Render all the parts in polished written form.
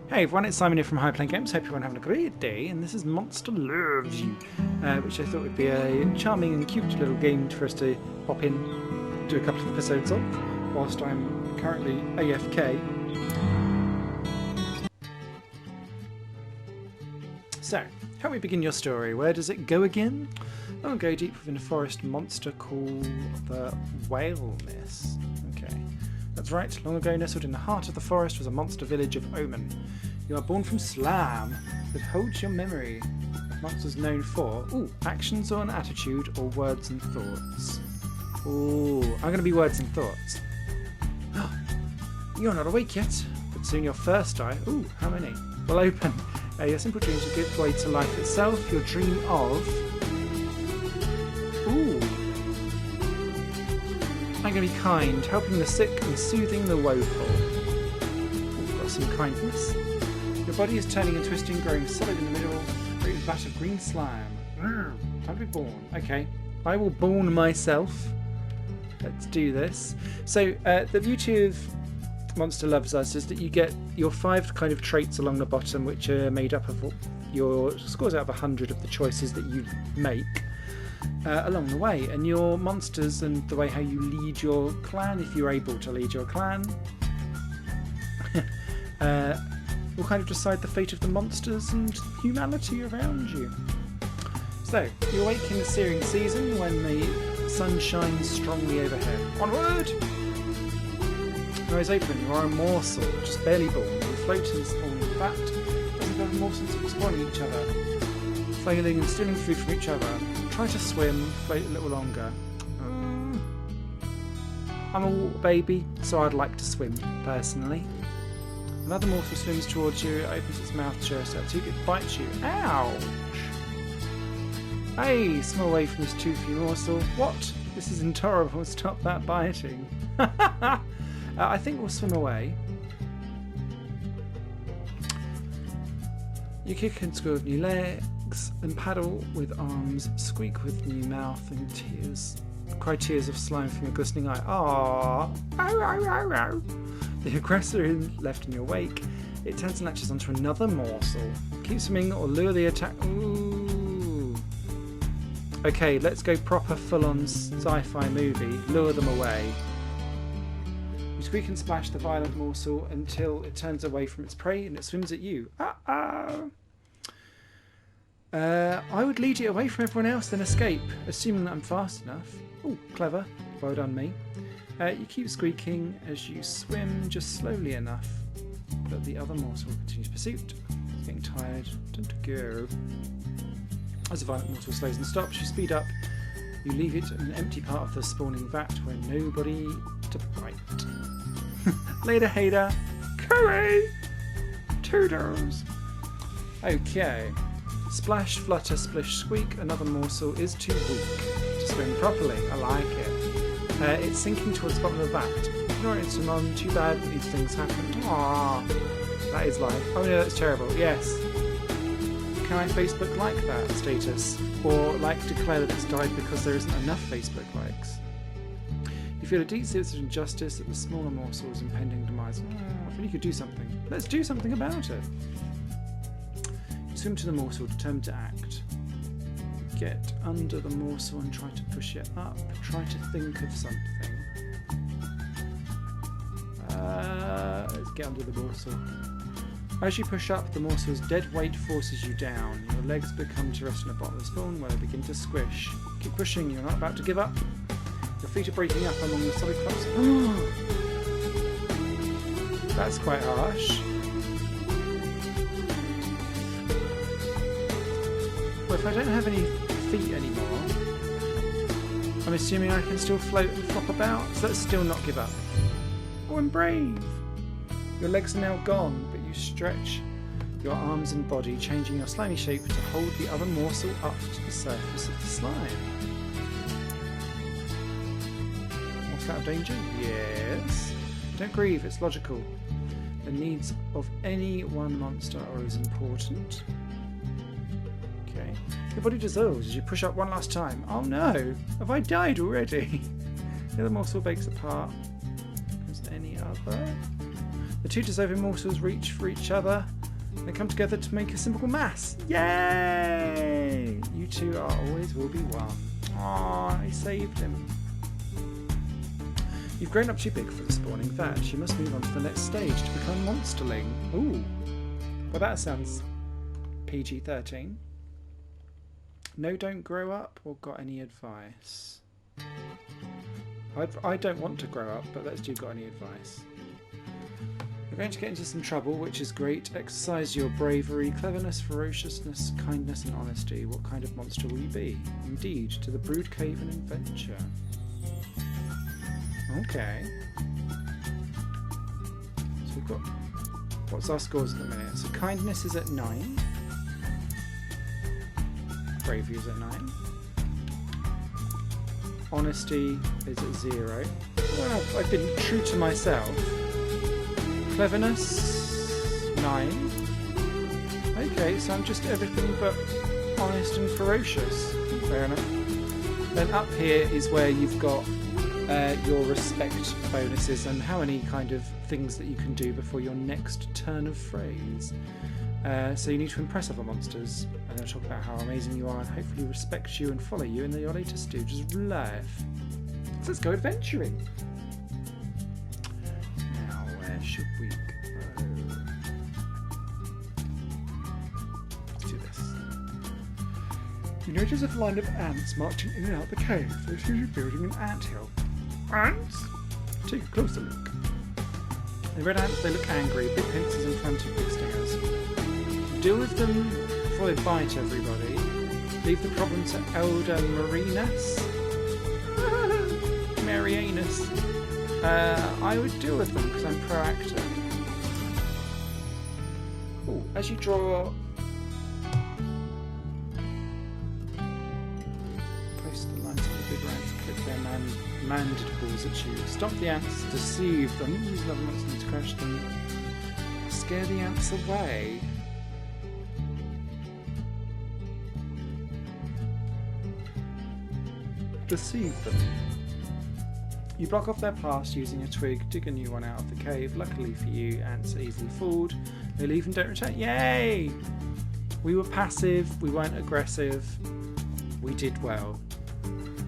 Hey everyone, it's Simon here from High Playing Games. Hope everyone having a great day, and this is Monster Loves You, which I thought would be a charming and cute little game for us to pop in, do a couple of episodes of, whilst I'm currently AFK. So, how we begin your story? Where does it go again? Long ago, deep within a forest, monster called the Whaleness. Okay. That's right, long ago nestled in the heart of the forest was a monster village of Omen. You are born from slime that holds your memory. Monsters known for actions or an attitude or words and thoughts. Ooh, I'm going to be words and thoughts. You're not awake yet, but soon your first eye, how many, will open. Your simple dreams will give way to life itself. Your dream of... I'm going to be kind, helping the sick and soothing the woeful. Got some kindness. Your body is turning and twisting, growing solid in the middle, creating a vat of green slime. Time to be born. Okay, I will born myself. Let's do this. So, the beauty of Monster Loves Us is that you get your 5 kind of traits along the bottom, which are made up of your scores out of 100 of the choices that you make. Along the way, and your monsters and the way how you lead your clan, if you're able to lead your clan, will kind of decide the fate of the monsters and humanity around you. So, you awake in the searing season when the sun shines strongly overhead. Onward! Eyes open, you are a morsel, just barely born. You float in spawning vat, as if other morsels are exploiting each other, flailing and stealing food from each other. Try to swim, float a little longer. I'm a water baby, so I'd like to swim, personally. Another morsel swims towards you, it opens its mouth just up to you, it bites you. Ouch! Hey, swim away from this toothy morsel. What? This is intolerable, stop that biting. I think we'll swim away. You kick and squeal with new legs and paddle with arms, squeak with new mouth and tears. Cry tears of slime from your glistening eye. Aww. The aggressor is left in your wake. It turns and latches onto another morsel. Keep swimming or lure the attack. Ooh. Okay, let's go proper full-on sci-fi movie. Lure them away. You squeak and splash the violent morsel until it turns away from its prey and it swims at you. I would lead you away from everyone else, then escape, assuming that I'm fast enough. Oh, clever. Well done, me. You keep squeaking as you swim just slowly enough that the other morsel continues pursuit. It's getting tired. Time to go. As the violent morsel slows and stops, you speed up. You leave it in an empty part of the spawning vat where nobody to bite. Later, hater. Curry! Toodles! Okay. Splash, flutter, splish, squeak. Another morsel is too weak to swim properly. I like it. It's sinking towards the bottom of the vat. Ignore it, Simon. Too bad that these things happen. Aww. That is life. Oh no, that's terrible. Yes. Can I Facebook like that status? Or declare that it's died because there isn't enough Facebook likes? You feel a deep sense of injustice at the smaller morsel's impending demise. I feel you could do something. Let's do something about it. Swim to the morsel, determined to act. Get under the morsel and try to push it up. Try to think of something. Let's get under the morsel. As you push up, the morsel's dead weight forces you down. Your legs become to rest on the bottom of the spawn where they begin to squish. Keep pushing, you're not about to give up. Your feet are breaking up along the solid clumps. That's quite harsh. Well, if I don't have any feet anymore, I'm assuming I can still float and flop about, so let's still not give up. Oh, I'm brave! Your legs are now gone, but you stretch your arms and body, changing your slimy shape to hold the other morsel up to the surface of the slime. What's out of danger? Yes. Don't grieve, it's logical. The needs of any one monster are as important. Okay. Your body dissolves as you push up one last time. Oh no! Have I died already? The other morsel breaks apart. As any other. The two dissolving morsels reach for each other They come together to make a simple mass. Yay! You two are always will be one. Aww, I saved him. You've grown up too big for the spawning thatch. You must move on to the next stage to become monsterling. Ooh. Well, that sounds PG-13. No, don't grow up, or got any advice? I don't want to grow up, but let's do got any advice. You're going to get into some trouble, which is great. Exercise your bravery, cleverness, ferociousness, kindness and honesty. What kind of monster will you be? Indeed, to the Brood Cave and Adventure. Okay. So we've got... What's our scores at the minute? So kindness is at 9. Bravery is at 9. Honesty is at 0. Well, I've been true to myself. Cleverness, 9. Okay, so I'm just everything but honest and ferocious. Fair enough. Then up here is where you've got your respect bonuses and how many kind of things that you can do before your next turn of phrase. So you need to impress other monsters, and they'll talk about how amazing you are and hopefully respect you and follow you in your latest stages of life. So let's go adventuring. Now, where should we go? Let's do this. You notice a line of ants marching in and out the cave. They seem to be building an anthill. Ants? Take a closer look. The red ants, they look angry, big pincers and frantic big stingers. Deal with them before they bite everybody. Leave the problem to Elder Marianus. Marianus. I would deal with them because I'm proactive. Ooh, as you draw... Place the lines of the big ants, click their mandibles at you. Stop the ants, deceive them, use another monster to crush them. Scare the ants away. Deceive them. You block off their path using a twig, dig a new one out of the cave. Luckily for you, ants are easily fooled. They leave and don't return. Yay! We were passive, we weren't aggressive, we did well.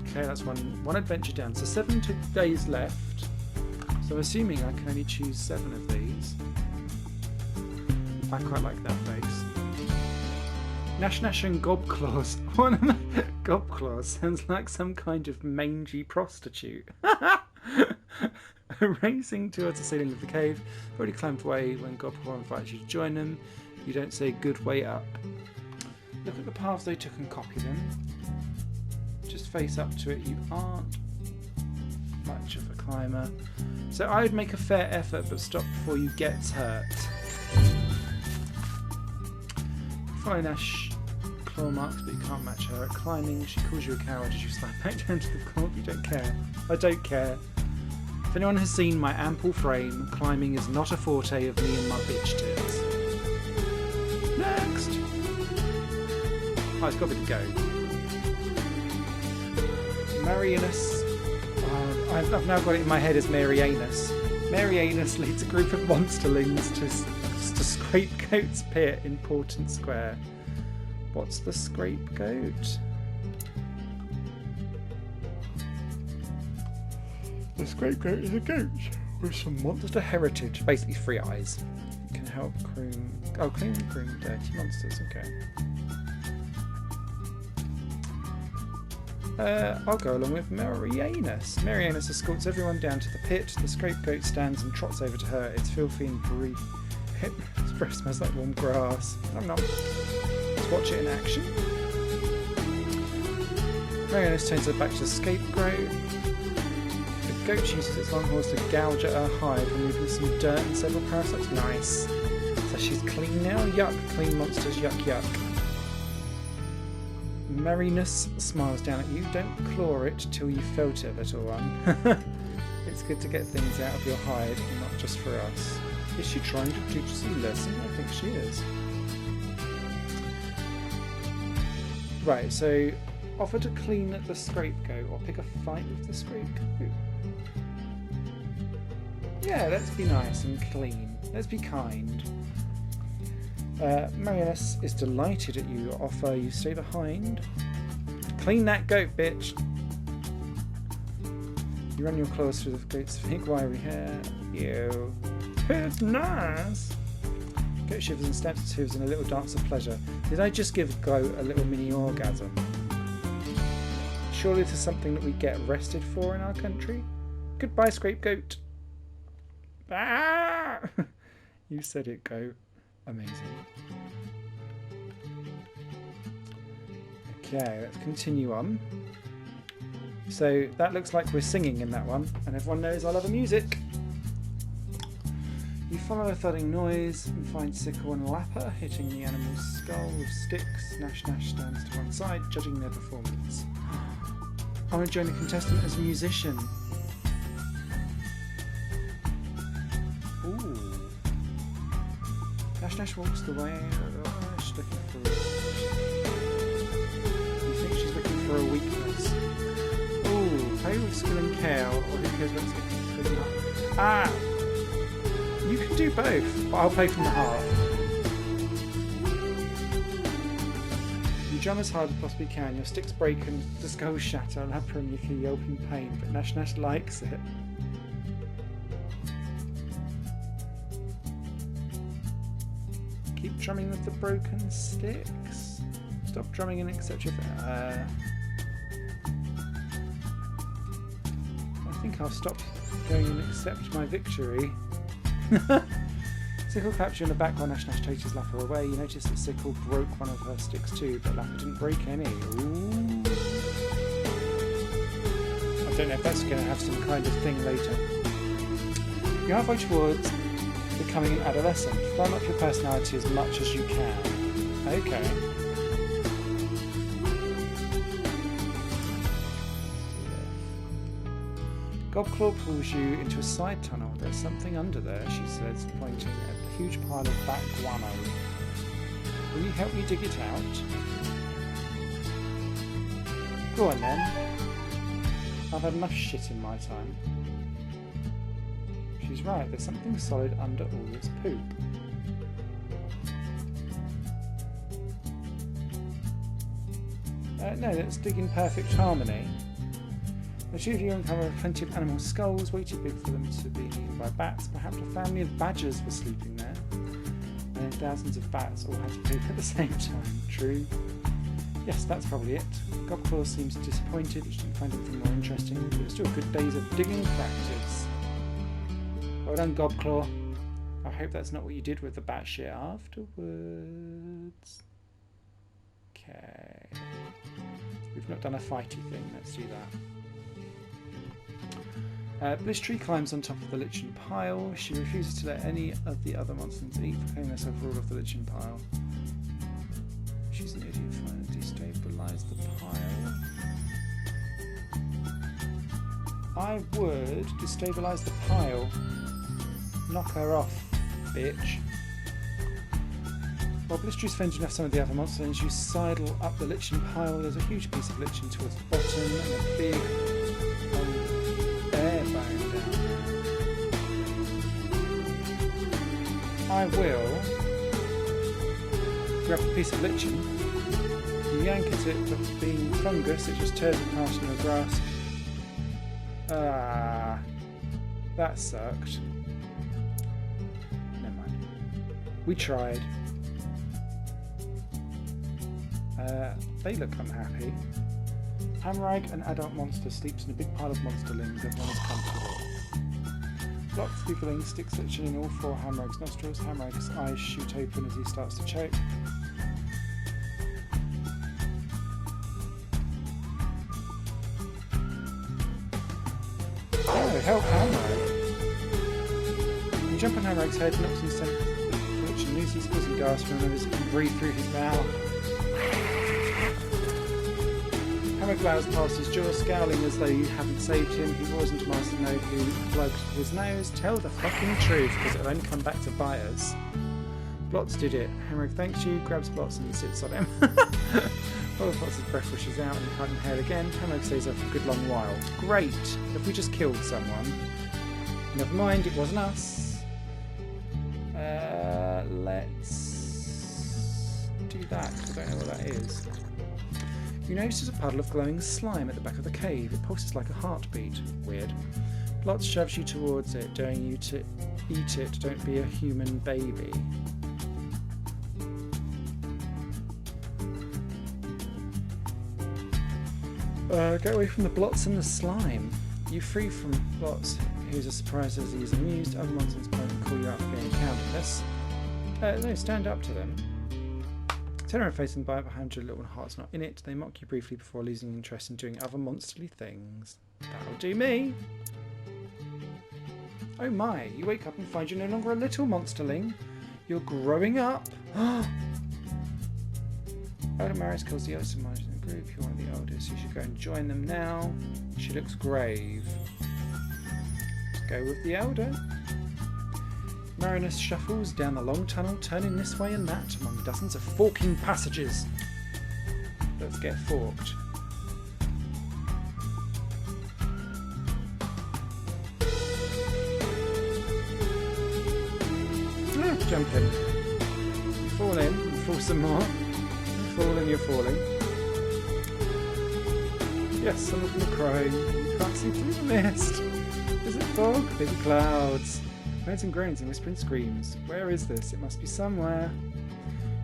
Okay, that's one adventure down. So 7 days left. So I'm assuming I can only choose 7 of these. I quite like that face. Nash Nash and Gobclaws. Gobclaws sounds like some kind of mangy prostitute. Racing towards the ceiling of the cave. Already climbed away when Gobclaw invites you to join them. You don't say good way up. Look at the paths they took and copy them. Just face up to it. You aren't much of a climber. So I would make a fair effort but stop before you get hurt. Follow Nash claw marks, but you can't match her at climbing. She calls you a coward as you slide back down to the floor. You don't care. I don't care. If anyone has seen my ample frame, climbing is not a forte of me and my bitch tits. Next! Oh, it's got to be the go. Marianus. I've now got it in my head as Marianus. Marianus leads a group of monsterlings to Scapegoat's Pit in Portent Square. What's the Scapegoat? The Scapegoat is a goat with some monster heritage, basically 3 eyes. It can help clean and groom dirty monsters, okay. I'll go along with Marianus. Marianus escorts everyone down to the pit. The Scapegoat stands and trots over to her. It's filthy and brief. Its breath smells like warm grass. Nom nom. Let's watch it in action. Marianus turns her back to the Scapegoat. The goat uses its long horns to gouge at her hide, removing some dirt and several parasites. Nice. So she's clean now? Yuck. Clean monsters, yuck yuck. Marianus smiles down at you. Don't claw it till you felt it, little one. It's good to get things out of your hide, not just for us. Is she trying to teach us a lesson? I think she is. Right, so offer to clean the Scapegoat or pick a fight with the Scapegoat. Yeah, let's be nice and clean. Let's be kind. Marianus is delighted at your offer. You stay behind. Clean that goat, bitch. You run your claws through the goat's thick, wiry hair. Ew. It's nice. Goat shivers and stamps its hooves in a little dance of pleasure. Did I just give goat a little mini orgasm? Surely this is something that we get arrested for in our country? Goodbye, scrape goat. Ah! You said it, goat. Amazing. Okay, let's continue on. So that looks like we're singing in that one, and everyone knows I love the music. You follow a thudding noise and find Sickle and Lapper hitting the animal's skull with sticks. Nash stands to one side, judging their performance. I want to join the contestant as a musician. Ooh. Nash walks the way. She's looking for. You think she's looking for a weakness? Ooh, play with skill and care, or who cares what's getting up? Ah! You can do both, but I'll play from the heart. You drum as hard as possibly can. Your sticks break and the skulls shatter. Lapper and Yuki yelp in pain, but Nash likes it. Keep drumming with the broken sticks. Stop drumming and accept your... I think I'll stop going and accept my victory. Sickle claps you on the back while Nash chases Lapper away. You notice that Sickle broke one of her sticks too, but Lapper didn't break any. Ooh. I don't know if that's going to have some kind of thing later. You're halfway towards becoming an adolescent. Firm up your personality as much as you can. Okay. Gobclaw pulls you into a side tunnel. There's something under there, she says, pointing at a huge pile of bat guano. Will you help me dig it out? Go on then. I've had enough shit in my time. She's right, there's something solid under all this poop. No, let's dig in perfect harmony. The two of you uncover plenty of animal skulls, way too big for them to be eaten by bats. Perhaps a family of badgers were sleeping there. And thousands of bats all had to poop at the same time. True. Yes, that's probably it. Gobclaw seems disappointed that she didn't find anything more interesting, but it's still good days of digging practice. Well done, Gobclaw. I hope that's not what you did with the bat shit afterwards. Okay. We've not done a fighty thing, let's do that. Blistry climbs on top of the lichen pile. She refuses to let any of the other monsters eat, proclaiming herself ruled off the lichen pile. She's an idiot, trying to destabilise the pile. I would destabilise the pile. Knock her off, bitch. While Blistry's fending off some of the other monsters, you sidle up the lichen pile. There's a huge piece of lichen towards the bottom and a big bear bone down there. I will grab a piece of lichen. You yank at it, but being fungus, it just tears apart in your grasp. Ah, that sucked. Never mind. We tried. They look unhappy. Hamrag, an adult monster, sleeps in a big pile of monsterlings. Everyone is comfortable. Blotz, giggling, sticks lichen in all four Hamrag's nostrils. Hamrag's eyes shoot open as he starts to choke. Oh, help Hamrag! You jump on Hamrag's head, knocks him sent the lichen loose. He spills and gasps and remembers he can breathe through his mouth. Hamrag glows past his jaw, scowling as though you haven't saved him. He roars into Master Node, who plugs his nose. Tell the fucking truth, because it'll only come back to bite us. Blotz did it. Hamrag thanks you, grabs Blotz and sits on him. While Blotz's breath rushes out and he can't inhale again, Hamrag stays there for a good long while. Great! Have we just killed someone? Never mind, it wasn't us. Let's do that because I don't know what that is. You notice a puddle of glowing slime at the back of the cave. It pulses like a heartbeat. Weird. Blotz shoves you towards it, daring you to eat it. Don't be a human baby. Get away from the Blotz and the slime. You free from Blotz, who's as surprised as he is amused. Other monsters call you out for being counterless. No, stand up to them. Turn around facing by behind your little heart's not in it. They mock you briefly before losing interest in doing other monsterly things. That'll do me. Oh my, you wake up and find you're no longer a little monsterling. You're growing up. Elder Maris calls the eldest monster in the group. You're one of the eldest. You should go and join them now. She looks grave. Let's go with the elder. Marinus shuffles down the long tunnel, turning this way and that among dozens of forking passages. Let's get forked. Jump in. Fall in, fall some more. Fall and you're falling. Yes, some of them are crying. You can't see through the mist. Is it fog? Maybe clouds. Moans and groans and whispering screams. Where is this? It must be somewhere.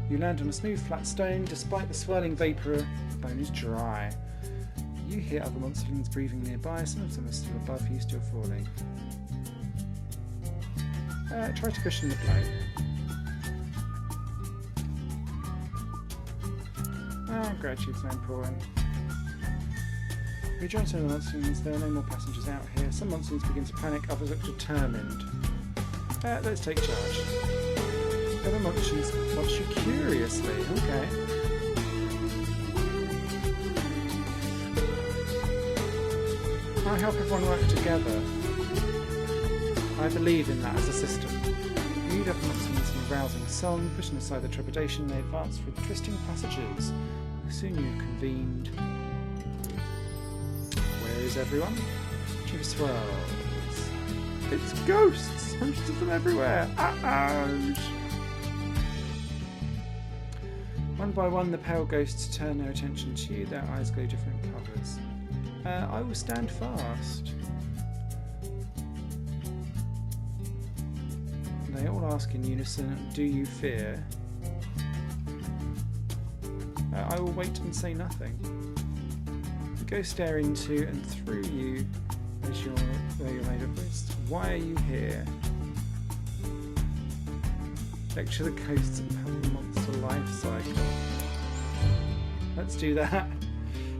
You land on a smooth flat stone. Despite the swirling vapour, the bone is dry. You hear other monsterlings breathing nearby. Some of them are still above you, still falling. Try to cushion the blow. Gratitude's so important. We join some of the monsters. There are no more passengers out here. Some monsters begin to panic, others look determined. Let's take charge. Other monsters watch you curiously. Okay. I help everyone work together. I believe in that as a system. You lead other monsters in a rousing song, pushing aside the trepidation. They advance through the twisting passages. Soon you've convened. Where is everyone? Chief swirls. It's ghosts! Hundreds of them everywhere! Ouch! One by one, the pale ghosts turn their attention to you. Their eyes glow different colours. I will stand fast. They all ask in unison, do you fear? I will wait and say nothing. The ghosts stare into and through you as you're made of mist. Why are you here? Lecture the ghosts about the monster life cycle. Let's do that.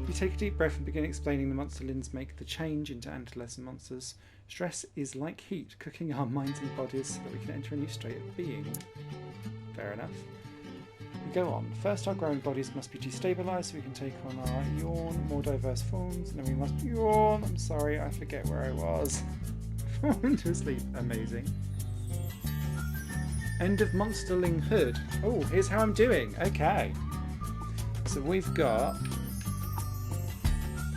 You take a deep breath and begin explaining the monsterlings make the change into adolescent monsters. Stress is like heat, cooking our minds and bodies so that we can enter a new state of being. Fair enough. We go on. First, our growing bodies must be destabilised so we can take on our yawn, more diverse forms, and then we must yawn. I'm sorry, I forget where I was. Fall into sleep. Amazing. End of monsterlinghood. Oh, here's how I'm doing. Okay. So we've got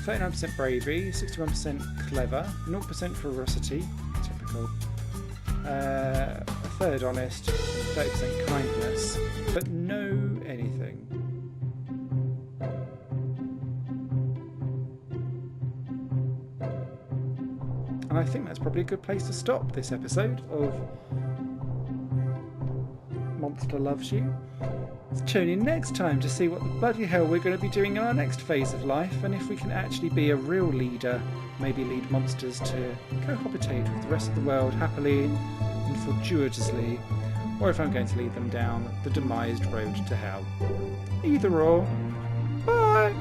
39% bravery, 61% clever, 0% ferocity, typical, a third honest, 30% kindness, but no anything. And I think that's probably a good place to stop this episode of Monster Loves You. Tune in next time to see what the bloody hell we're going to be doing in our next phase of life, and if we can actually be a real leader, maybe lead monsters to cohabitate with the rest of the world happily and fortuitously, or if I'm going to lead them down the demised road to hell. Either or. Bye!